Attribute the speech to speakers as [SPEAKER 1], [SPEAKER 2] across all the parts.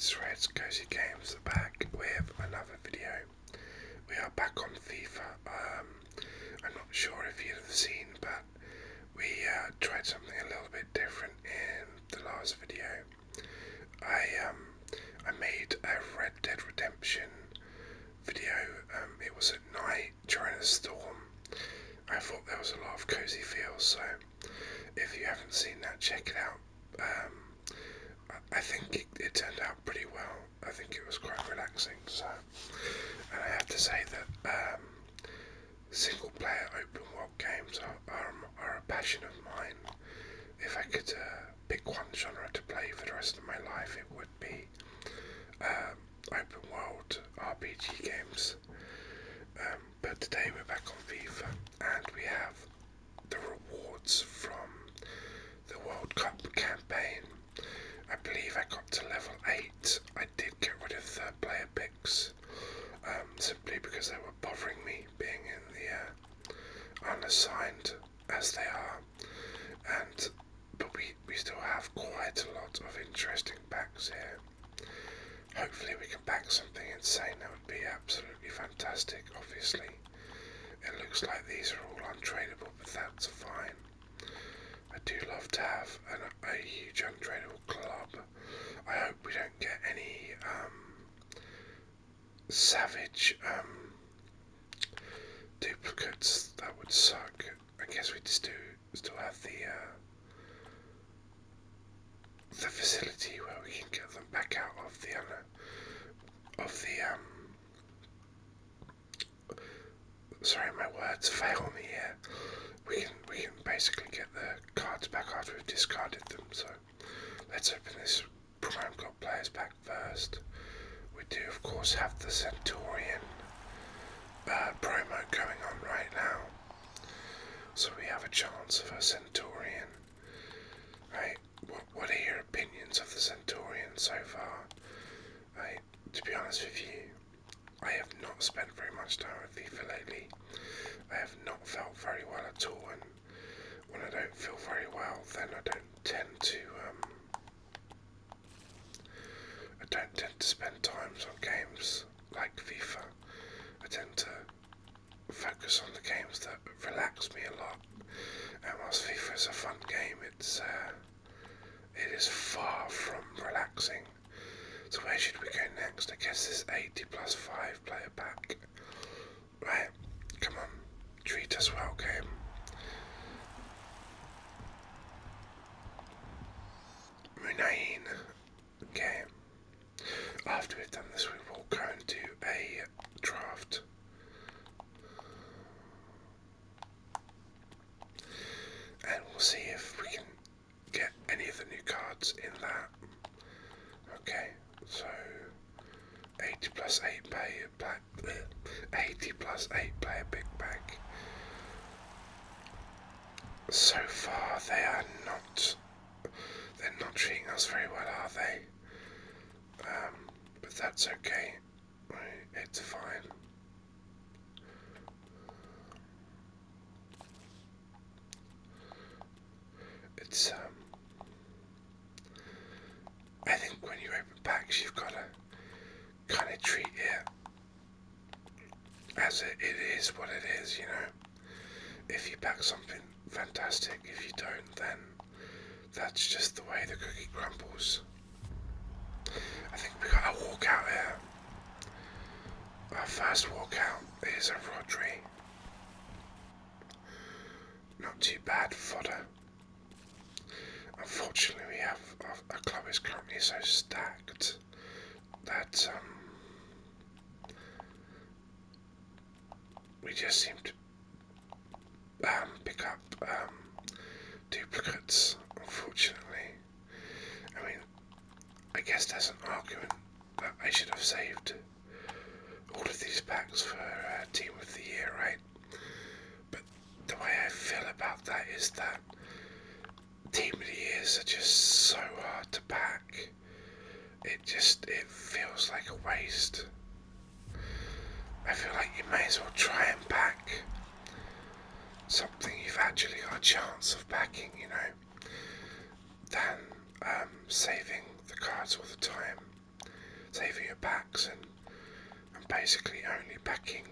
[SPEAKER 1] It's Reds Cozy Games back with another video. We are back on FIFA. I'm not sure if you've seen, but we tried something a little bit different in the last video. I made a Red Dead Redemption video. It was at night during a storm. I thought there was a lot of cozy feels, so if you haven't seen that, check it out. I think it turned out pretty well. I think it was quite relaxing. So, and I have to say that single-player open-world games are a passion of mine. If I could pick one genre to play for the rest of my life, it would be open-world RPG games. But today we're back on FIFA, and we have the rewards from the World Cup campaign. I believe I got to level 8. I did get rid of third player picks, simply because they were bothering me being in the unassigned as they are. But we still have quite a lot of interesting packs here. Hopefully we can pack something insane. That would be absolutely fantastic. Obviously, it looks like these are all untradeable, but that's fine. I do love to have a huge untradeable club. I hope we don't get any savage duplicates. That would suck. I guess we still have the facility where we can get them back out of the sorry, my words fail me here. We can basically get the cards back after we've discarded them. So let's open this Prime God Players pack first. We do of course have the Centurion promo going on right now, so we have a chance of a Centurion. Right, what are your opinions of the Centurion so far? Right, to be honest with you, I have not spent very much time with FIFA lately. I have not felt very well at all, and when I don't feel very well, then I don't tend to spend times on games like FIFA. I tend to focus on the games that relax me a lot. And whilst FIFA is a fun game, it is far from relaxing. So where should we go next? I guess this 80+5 player pack. Right, come on, treat us well, game. Munain game. After we've done this, we will go and do a draft. And we'll see if we can get any of the new cards in that. Okay, so 80+8 player 80+8 player big bag. So far they're not treating us very well, are they? But that's okay. It's fine. It's I think when you open packs, you've got to kind of treat it as it is what it is, you know. If you pack something fantastic, if you don't, then that's just the way the cookie crumbles. I think we got a walkout here. Our first walkout is a Rodri. Not too bad fodder. Unfortunately, we have our club is currently so stacked that we just seem to pick up duplicates. Unfortunately, I mean, I guess there's an argument that I should have saved all of these packs for Team of the Year, right? But the way I feel about that is that Team of the Years are just so hard to pack. It feels like a waste. I feel like you may as well try and pack something you've actually got a chance of packing, you know, than saving the cards all the time. saving your packs and basically only packing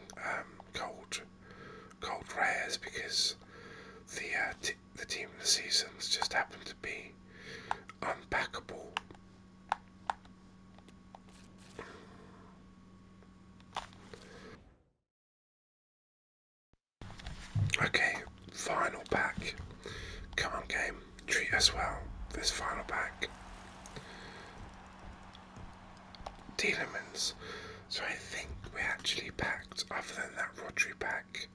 [SPEAKER 1] gold rares because the team of the seasons just happened to be unpackable. Okay, final pack. Come on, game, treat us well. This final pack. Dealermans. So I think we actually packed, other than that Rodri pack,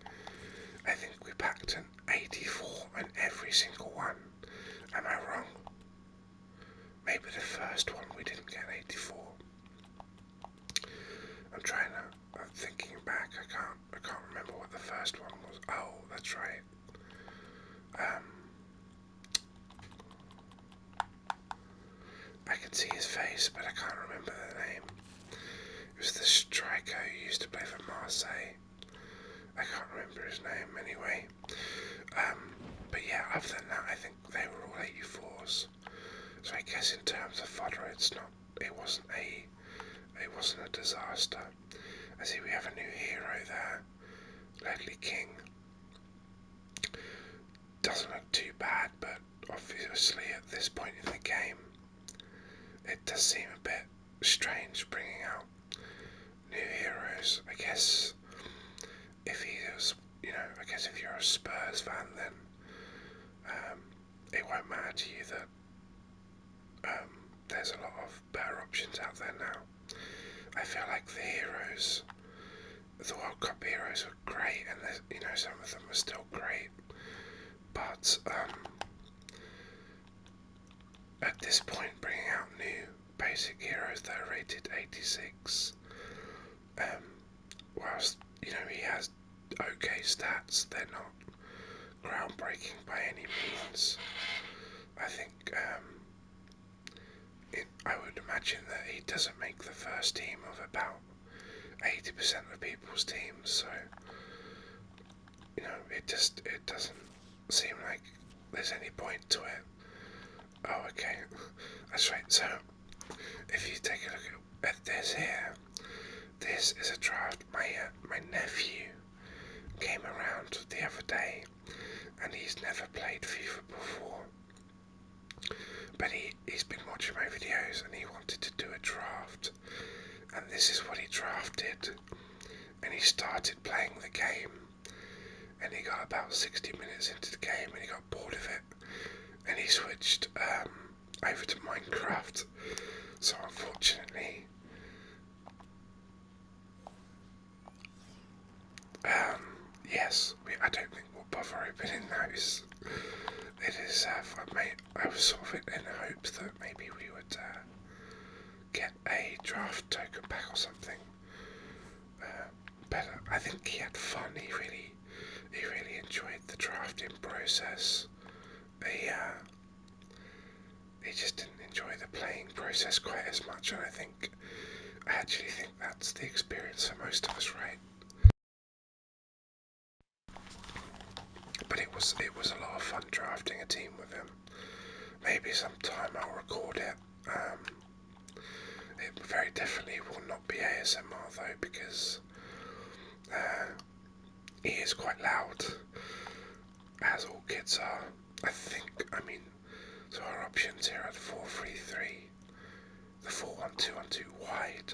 [SPEAKER 1] I think we packed an 84 on every single one. Am I wrong? Maybe the first one we didn't get an 84. I'm thinking back, I can't remember what the first one was. Oh, that's right. I can see his face, but I can't remember the name. It was the striker who used to play for Marseille. I can't remember his name anyway. But yeah, other than that, I think they were all 84s. So I guess in terms of fodder, it wasn't a disaster. I see we have a new hero there, Ledley King. Doesn't look too bad, but obviously at this point in the game, it does seem a bit strange bringing out new heroes. I guess if you're a Spurs fan, then it won't matter to you that there's a lot of better options out there now. I feel like the World Cup heroes are great, and some of them are still great, but at this point, bringing out new basic heroes that are rated 86, whilst he has okay stats, they're not groundbreaking by any means. I think I would imagine that he doesn't make the first team of about 80% of people's teams, so it doesn't seem like there's any point to it. Oh, okay, that's right. So if you take a look at this here, this is a draft my nephew came around the other day, and he's never played FIFA before, but he's been watching my videos and he wanted to do a draft, and this is what he drafted, and he started playing the game, and he got about 60 minutes into the game and he got bored of it, and he switched over to Minecraft. So unfortunately, yes, I don't think we'll bother opening those. It is, I was sort of in hopes that maybe we would get a draft token pack or something. But I think he had fun. He really enjoyed the drafting process. He just didn't enjoy the playing process quite as much, and I actually think that's the experience for most of us, right? But it was a lot of fun drafting a team with him. Maybe sometime I'll record it. It very definitely will not be ASMR though, because he is quite loud, as all kids are. So our options here are the 4-3-3, the 4-1-2-1-2 wide,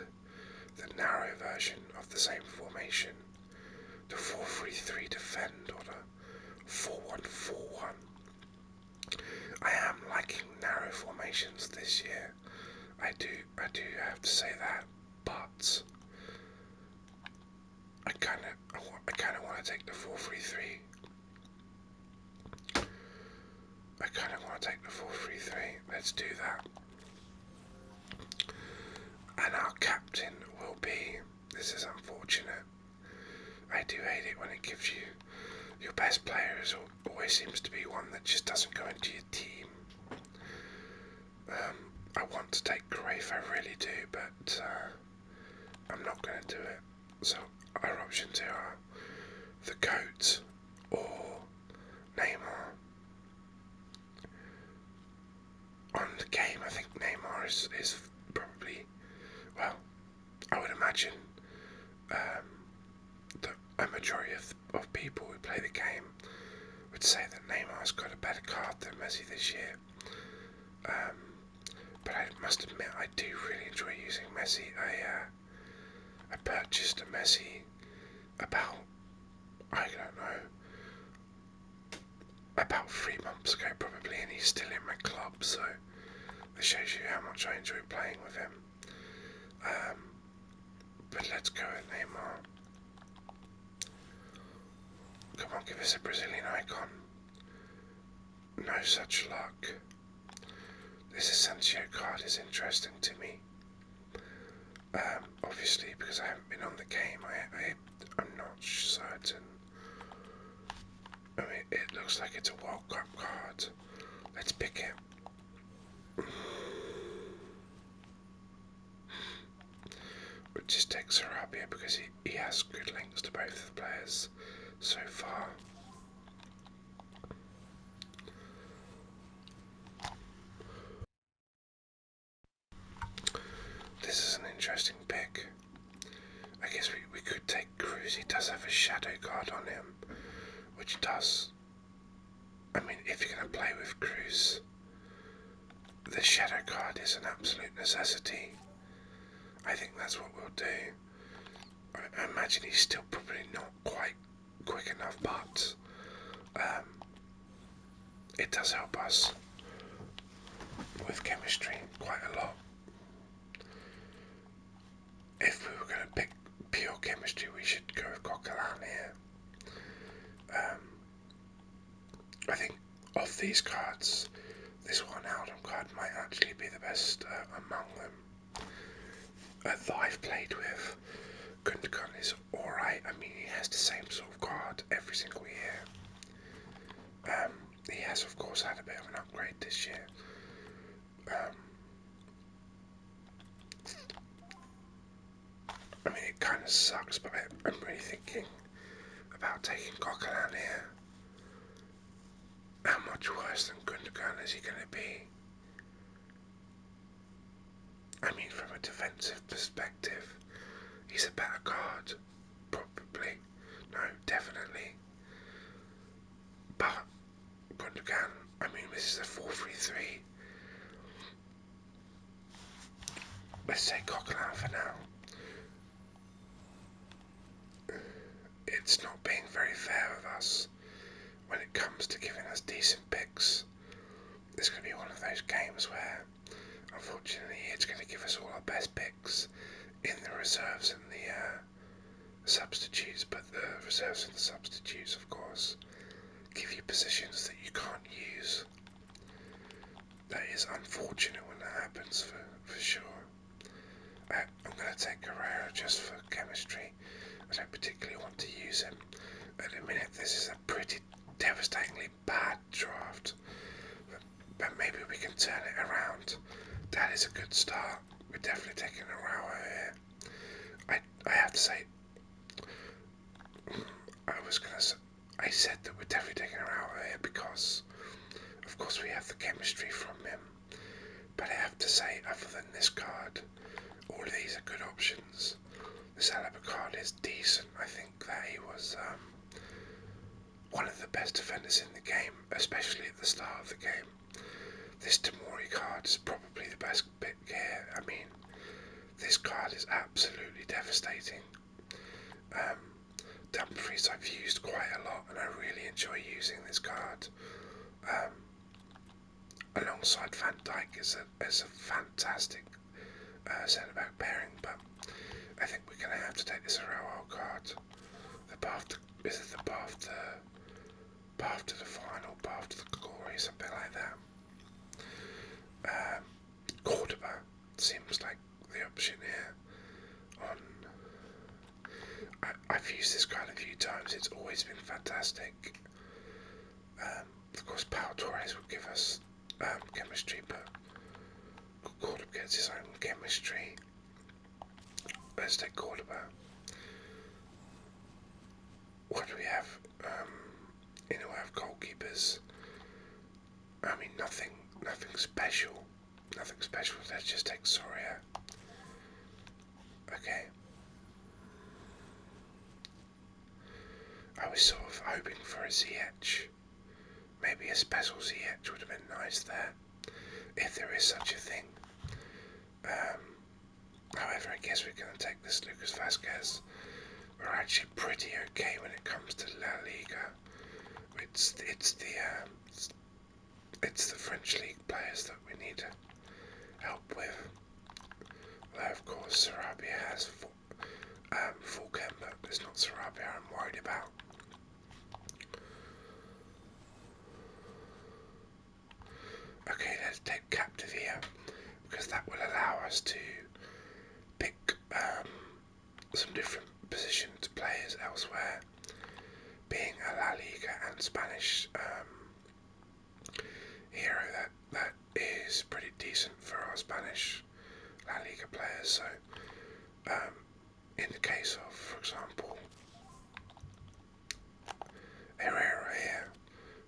[SPEAKER 1] the narrow version of the same formation, the 4-3-3 defend, or the 4-1-4-1. I am liking narrow formations this year. I do have to say that, but I kind of want to take the 4-3-3. Let's do that. And our captain will be. This is unfortunate. I do hate it when it gives you your best players. Always seems to be one that just doesn't go into your team. I want to take Cruyff, I really do, but I'm not going to do it. So our options here are the GOAT or Neymar. On the game, I think Neymar is probably, well, Neymar's got a better card than Messi this year. But I must admit, I do really enjoy using Messi. I purchased a Messi about, I don't know, about 3 months ago probably, and he's still in my club, so that shows you how much I enjoy playing with him. But let's go with Neymar. Come on, give us a Brazilian icon. No such luck. This Asensio card is interesting to me. Obviously, because I haven't been on the game, I'm not certain. I mean, it looks like it's a World Cup card. Let's pick it. We'll just take Sarabia because he has good links to both of the players so far. This is an interesting pick. I guess we could take Cruz. He does have a shadow card on him, which does. I mean, if you're going to play with Cruz, the shadow card is an absolute necessity. I think that's what we'll do. I imagine he's still probably not quite quick enough, but it does help us with chemistry quite a lot. If we were going to pick pure chemistry, we should go with Coquelin here. I think of these cards, this Wijnaldum card might actually be the best among them that I've played with. Gundogan is alright. I mean, he has the same sort of card every single year. He has, of course, had a bit of an upgrade this year. I mean, it kind of sucks, but I'm really thinking about taking Coquelin here. How much worse than Gundogan is he going to be? I mean, from a defensive perspective, he's a better card. Probably. No, definitely. But Gundogan, I mean, this is a 4-3-3. Let's take Coquelin for now. It's not being very fair with us when it comes to giving us decent picks. It's going to be one of those games where, unfortunately, it's going to give us all our best picks in the reserves and the substitutes, but the reserves and the substitutes, of course, give you positions that you can't use. That is unfortunate when that happens, for sure. I'm going to take Guerrero just for chemistry. I don't particularly want to use him at the minute. This is a pretty devastatingly bad draft, but maybe we can turn it around. That is a good start. We're definitely taking Araujo here. I have to say, I said that we're definitely taking Araujo here because, of course, we have the chemistry from him. But I have to say, other than this card, all of these are good options. This Alaba card is decent. I think that he was one of the best defenders in the game, especially at the start of the game. This Tomori card is probably the best pick here. I mean, this card is absolutely devastating. Dumfries I've used quite a lot, and I really enjoy using this card. Alongside Van Dijk is a fantastic centre-back pairing, but I think we're going to have to take this Araujo card. The path to the final, path to the glory, something like that. Cordoba seems like the option here. I've used this card a few times. It's always been fantastic. Of course, Pau Torres would give us chemistry, but Cordoba gets his own chemistry. Let's take Cordoba. What do we have in a way of goalkeepers? I mean, nothing special. Nothing special. Let's just take Soria. Okay. I was sort of hoping for a Ziyech maybe a special CH would have been nice there, if there is such a thing. However, I guess we're going to take this Lucas Vazquez. We're actually pretty okay when it comes to La Liga. It's the French league players that we need help with. Although of course Sarabia has full chem, but it's not Sarabia I'm worried about. Okay, let's take captive here, because that will allow us to pick some different positioned players elsewhere, being a La Liga and Spanish hero that is pretty decent for our Spanish La Liga players. So in the case of, for example, Herrera here,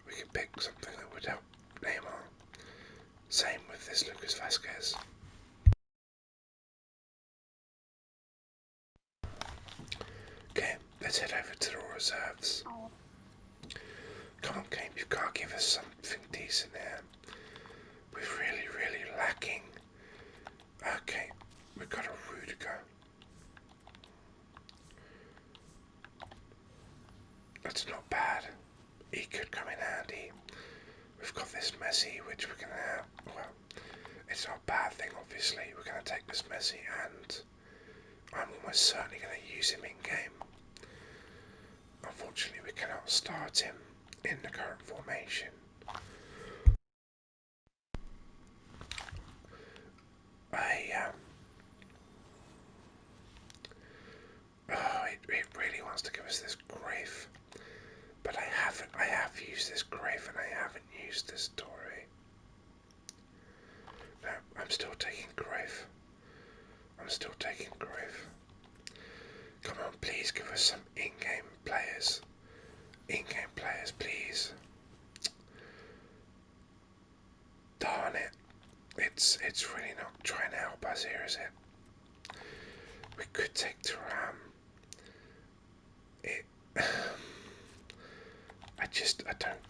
[SPEAKER 1] we can pick something that would help Neymar. Same with this Lucas Vazquez. Okay, let's head over to the reserves. Come on, game, you've got to give us something decent here. We're really lacking. Okay, we've got a Rudiger. That's not bad. He could come in handy. We've got this Messi, which we're going to have. Well, it's not a bad thing, obviously. We're going to take this Messi, and I'm almost certainly going to use him in-game. Unfortunately, we cannot start him in the current formation. It really wants to give us this Grave, but I haven't. I have used this Grave and I haven't used this Dory. No, I'm still taking Grave. I'm still taking Grave. Come on, please give us some in-game players. In-game players, please. Darn it. It's really not trying to help us here, is it? We could take Thuram. I don't.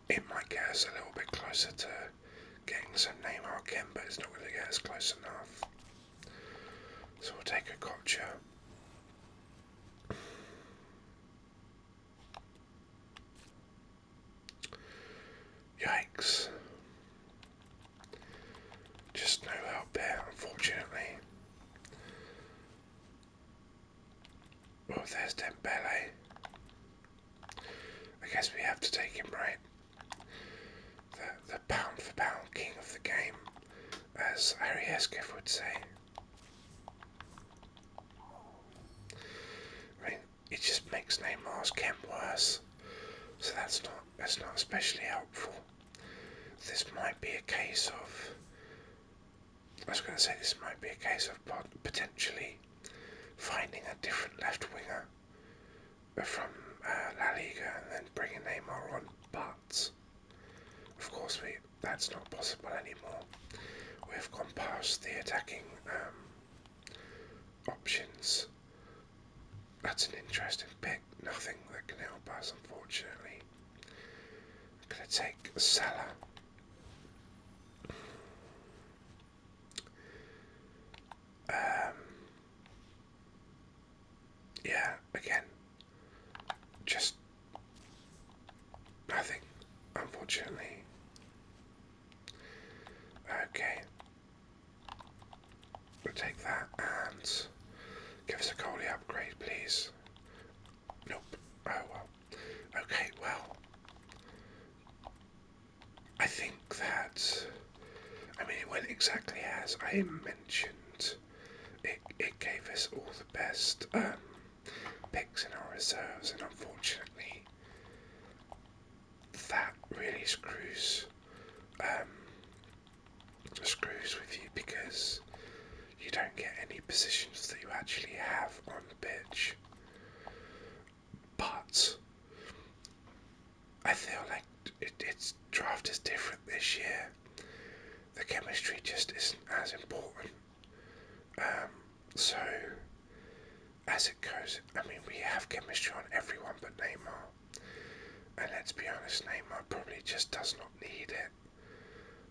[SPEAKER 1] It might get us a little bit closer to getting some Neymar again, but it's not going to get us close enough. So we'll take a gotcha. Yikes. Just no help there, unfortunately. Oh, there's Dembele. I guess we have to take him, right? The pound for pound king of the game, as Harry Esquiff would say. I mean, it just makes Neymar's chem worse, so that's not especially helpful. This might be a case of. I was going to say this might be a case of potentially finding a different left winger from La Liga and then bringing Neymar on, but of course that's not possible anymore. We've gone past the attacking options. That's an interesting pick. Nothing that can help us, unfortunately. I'm going to take Salah. Yeah, again, just nothing, unfortunately. Okay, we'll take that and give us a goalie upgrade, please. Nope. Oh well. Okay, well, I think that, I mean, it went exactly as I mentioned. It gave us all the best picks in our reserves, and unfortunately, that really screws with you, because you don't get any positions that you actually have on the pitch. But I feel like its draft is different this year. The chemistry just isn't as important. So as it goes, I mean, we have chemistry on everyone but Neymar. And let's be honest, just does not need it.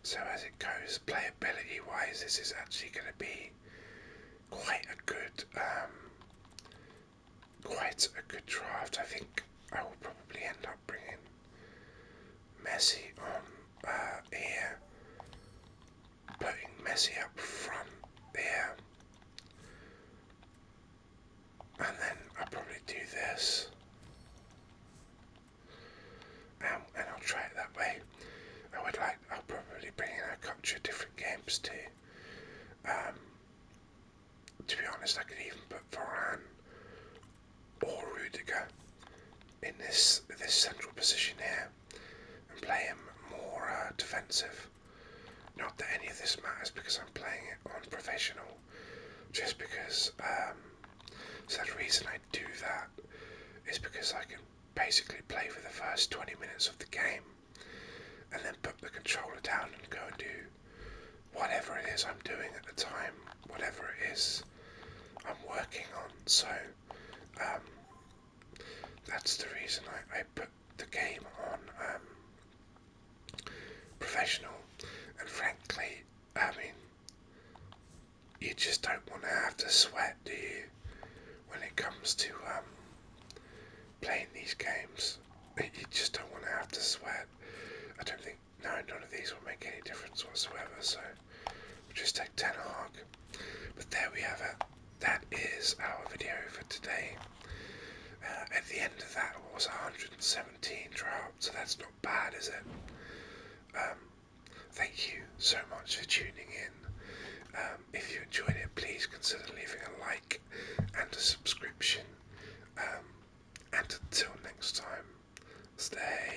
[SPEAKER 1] So as it goes, playability wise, this is actually going to be quite a good draft. I think I will probably end up bringing Messi on here, putting Messi up front there, and then I'll probably do this, and I'll try it that way. I'll probably bring in a couple of different games too. To be honest, I could even put Varane or Rudiger in this central position here and play him more defensive. Not that any of this matters because I'm playing it on professional, just because so the reason I do that is because I can basically play for the first 20 minutes of the game and then put the controller down and go and do whatever it is I'm doing at the time, whatever it is I'm working on. So that's the reason I put the game on professional. And frankly, I mean, you just don't want to have to sweat, do you, when it comes to playing these games? You just don't want to have to sweat. I don't think, no, none of these will make any difference whatsoever, so we'll just take Ten Hag. But there we have it. That is our video for today. At the end of that was 117 dropped, so that's not bad, is it? Thank you so much for tuning in. If you enjoyed it, please consider leaving a like and a subscription. And until next time, stay